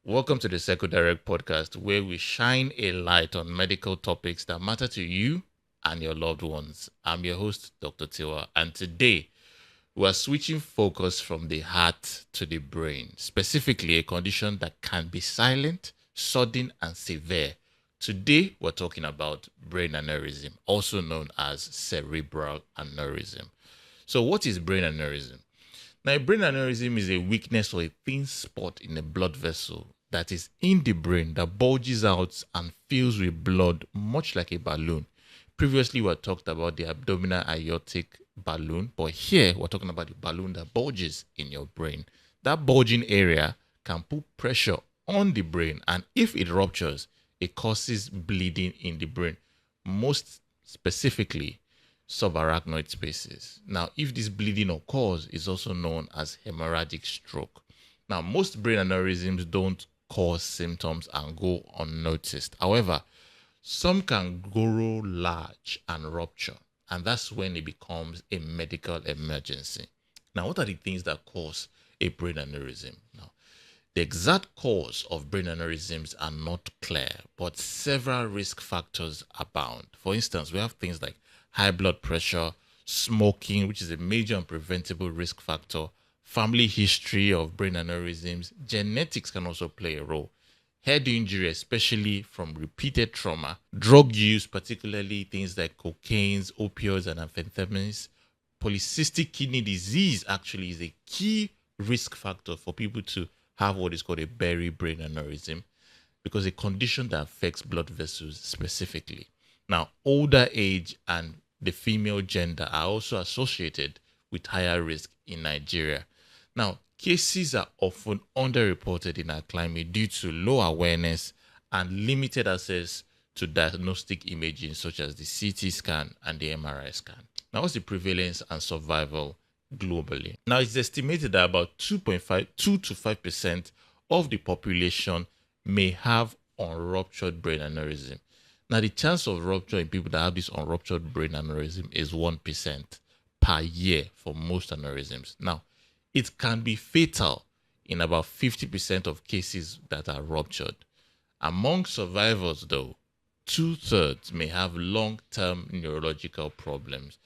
Welcome to the Seco Direct podcast, where we shine a light on medical topics that matter to you and your loved ones. I'm your host, Dr. Tiwa, and today we are switching focus from the heart to the brain, specifically a condition that can be silent, sudden, and severe. Today, we're talking about brain aneurysm, also known as cerebral aneurysm. So, what is brain aneurysm? Now, a brain aneurysm is a weakness or a thin spot in a blood vessel that is in the brain that bulges out and fills with blood, much like a balloon. Previously, we talked about the abdominal aortic balloon, but here we're talking about the balloon that bulges in your brain. That bulging area can put pressure on the brain, and if it ruptures, it causes bleeding in the brain, most specifically subarachnoid spaces. Now, if this bleeding occurs, it's also known as hemorrhagic stroke. Now, most brain aneurysms don't cause symptoms and go unnoticed. However, some can grow large and rupture, and that's when it becomes a medical emergency. Now, what are the things that cause a brain aneurysm? Now, the exact cause of brain aneurysms are not clear, but several risk factors abound. For instance, we have things like high blood pressure, smoking, which is a major and preventable risk factor, family history of brain aneurysms, genetics can also play a role, head injury, especially from repeated trauma, drug use, particularly things like cocaine, opioids, and amphetamines. Polycystic kidney disease actually is a key risk factor for people to have what is called a berry brain aneurysm, because a condition that affects blood vessels specifically. Now, older age and the female gender are also associated with higher risk in Nigeria. Now, cases are often underreported in our climate due to low awareness and limited access to diagnostic imaging such as the CT scan and the MRI scan. Now, what's the prevalence and survival globally? Now, it's estimated that about 2 to 5% of the population may have unruptured brain aneurysm. Now, the chance of rupture in people that have this unruptured brain aneurysm is 1% per year for most aneurysms. Now, it can be fatal in about 50% of cases that are ruptured. Among survivors, though, 2/3 may have long-term neurological problems,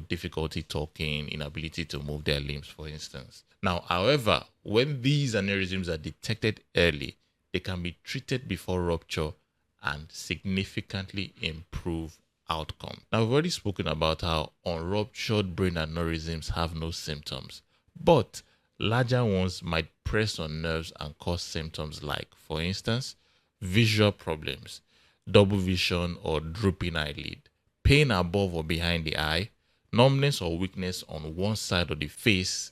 difficulty talking, inability to move their limbs, for instance. Now, however, when these aneurysms are detected early, they can be treated before rupture and significantly improve outcome. Now, we've already spoken about how unruptured brain aneurysms have no symptoms, but larger ones might press on nerves and cause symptoms like, for instance, visual problems, double vision or drooping eyelid, pain above or behind the eye, numbness or weakness on one side of the face,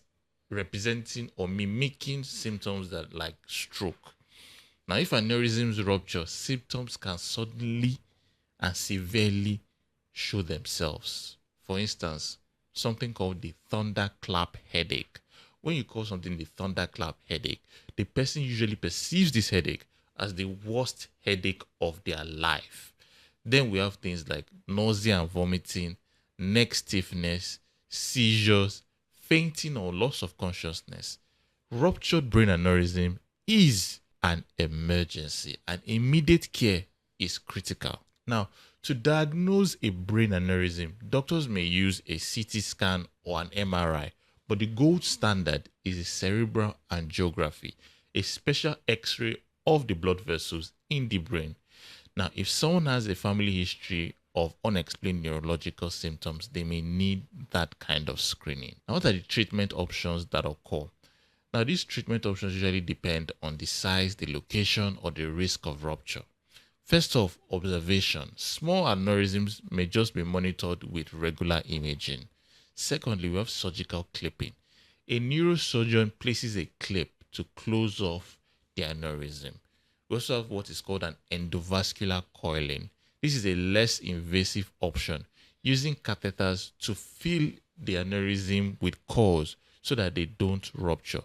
representing or mimicking symptoms that like stroke. Now, if aneurysms rupture, symptoms can suddenly and severely show themselves. For instance, something called the thunderclap headache. When you call something the thunderclap headache, the person usually perceives this headache as the worst headache of their life. Then we have things like nausea and vomiting, neck stiffness, seizures, fainting or loss of consciousness. Ruptured brain aneurysm is an emergency and immediate care is critical. Now, to diagnose a brain aneurysm, doctors may use a CT scan or an MRI, but the gold standard is a cerebral angiography, a special X-ray of the blood vessels in the brain. Now, if someone has a family history of unexplained neurological symptoms, they may need that kind of screening. Now, what are the treatment options that occur? Now, these treatment options usually depend on the size, the location, or the risk of rupture. First off, observation. Small aneurysms may just be monitored with regular imaging. Secondly, we have surgical clipping. A neurosurgeon places a clip to close off the aneurysm. We also have what is called an endovascular coiling. This is a less invasive option, using catheters to fill the aneurysm with coils so that they don't rupture.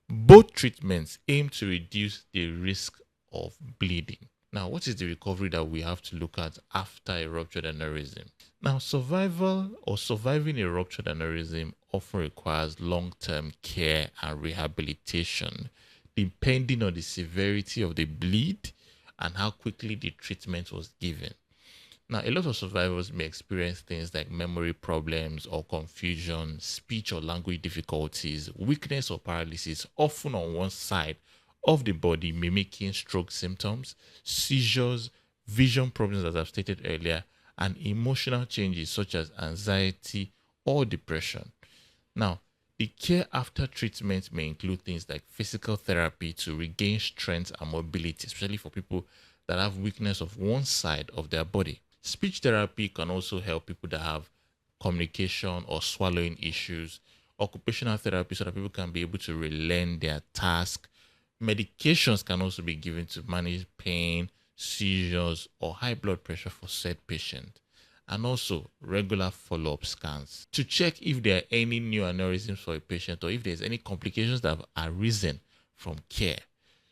Both treatments aim to reduce the risk of bleeding. Now, what is the recovery that we have to look at after a ruptured aneurysm? Now, survival or surviving a ruptured aneurysm often requires long-term care and rehabilitation. depending on the severity of the bleed and how quickly the treatment was given. Now, a lot of survivors may experience things like memory problems or confusion, speech or language difficulties, weakness or paralysis, often on one side of the body, mimicking stroke symptoms, seizures, vision problems, as I've stated earlier, and emotional changes such as anxiety or depression. Now, the care after treatment may include things like physical therapy to regain strength and mobility, especially for people that have weakness of one side of their body. Speech therapy can also help people that have communication or swallowing issues. Occupational therapy so that people can be able to relearn their task. Medications can also be given to manage pain, seizures, or high blood pressure for said patient. And also regular follow-up scans to check if there are any new aneurysms for a patient or if there's any complications that have arisen from care.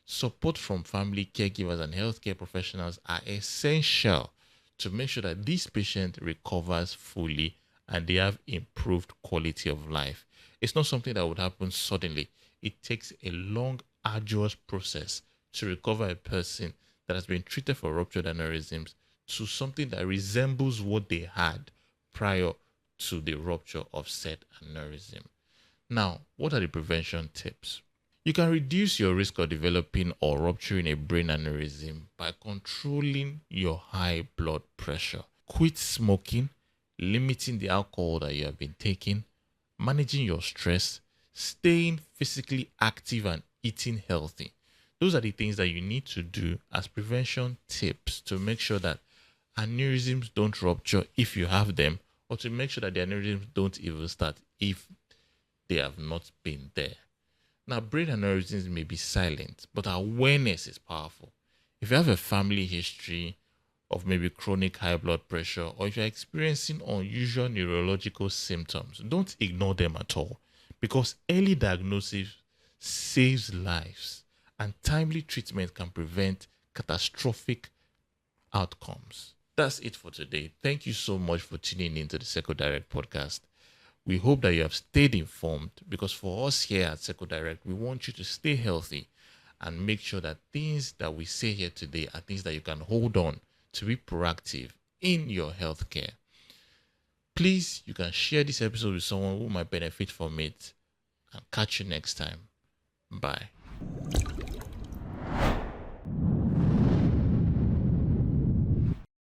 Support from family, caregivers, and healthcare professionals are essential to make sure that this patient recovers fully and they have improved quality of life. It's not something that would happen suddenly. It takes a long, arduous process to recover a person that has been treated for ruptured aneurysms to something that resembles what they had prior to the rupture of said aneurysm. Now, what are the prevention tips? You can reduce your risk of developing or rupturing a brain aneurysm by controlling your high blood pressure. Quit smoking, limiting the alcohol that you have been taking, managing your stress, staying physically active, and eating healthy. Those are the things that you need to do as prevention tips to make sure that aneurysms don't rupture if you have them, or to make sure that the aneurysms don't even start if they have not been there. Now, brain aneurysms may be silent, but awareness is powerful. If you have a family history of maybe chronic high blood pressure, or if you're experiencing unusual neurological symptoms, don't ignore them at all, because early diagnosis saves lives and timely treatment can prevent catastrophic outcomes. That's it for today. Thank you so much for tuning into the Seco Direct podcast. We hope that you have stayed informed, because for us here at Seco Direct, we want you to stay healthy and make sure that things that we say here today are things that you can hold on to be proactive in your healthcare. Please, you can share this episode with someone who might benefit from it, and catch you next time. Bye.